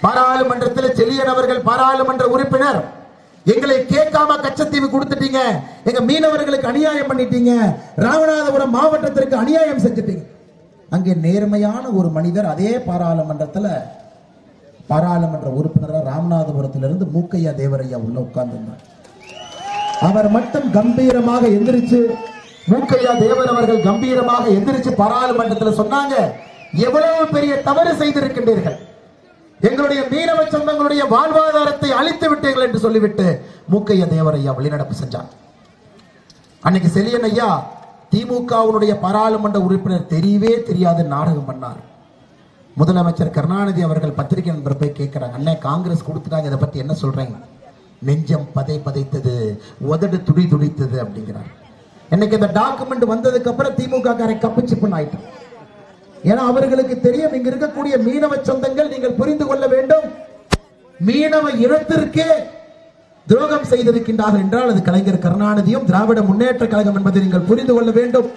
பாராளுமன்றத்தில் செழியன் அவர்கள் பாராளுமன்ற உறுப்பினர், எங்களை கேட்காம கச்சத்தீவு கொடுத்துட்டீங்க, எங்க மீனவர்களுக்கு அநியாயம் பண்ணிட்டீங்க, ராமநாதபுரம் மாவட்டத்திற்கு அநியாயம் செஞ்சுட்டீங்க. அங்கே நேர்மையான ஒரு மனிதர் அதே பாராளுமன்றத்தில் பாராளுமன்ற உறுப்பினராக ராமநாதபுரத்திலிருந்து மூக்கையா தேவரையா உள்ள உட்கார்ந்து அவர் மட்டும் கம்பீரமாக எந்திரிச்சு, மூக்கையா தேவர் அவர்கள் கம்பீரமாக எந்திரிச்சு பாராளுமன்றத்தில் சொன்னாங்க, எவ்வளவு பெரிய தவறு செய்திருக்கின்றீர்கள், எங்களுடைய மீனவ சொந்தங்களுடைய வாழ்வாதாரத்தை அழித்து விட்டீர்கள் என்று சொல்லிவிட்டு மூக்கையா தேவர் ஐயா வெளிநடப்பு செஞ்சாங்க. அன்னைக்கு செழியன் ஐயா திமுகவுடைய பாராளுமன்ற உறுப்பினர் தெரியவே தெரியாது நாடகம் பண்ணார். முதலமைச்சர் கருணாநிதி அவர்கள் பத்திரிகை நண்பர் போய் கேட்கிறாங்க, அண்ணே காங்கிரஸ் கொடுத்துட்டாங்க, இதை பத்தி என்ன சொல்றீங்க? நெஞ்சம் பதைத்தது, உதடு துடி துடித்தது அப்படிங்கிறார். இன்னைக்கு இந்த டாக்குமெண்ட் வந்ததுக்கு அப்புறம் திமுக காரை கப்பிச்சு பண்ணாயிட்டான். ஏன்னா அவர்களுக்கு தெரியும், இங்க இருக்கக்கூடிய மீனவ சொந்தங்கள் நீங்கள் புரிந்து கொள்ள வேண்டும், மீனவ இனத்திற்கே துரோகம் செய்திருக்கின்றார்கள் என்றால் அது கலைஞர் கருணாநிதியும் திராவிட முன்னேற்ற கழகம் என்பதை நீங்கள் புரிந்து கொள்ள வேண்டும்.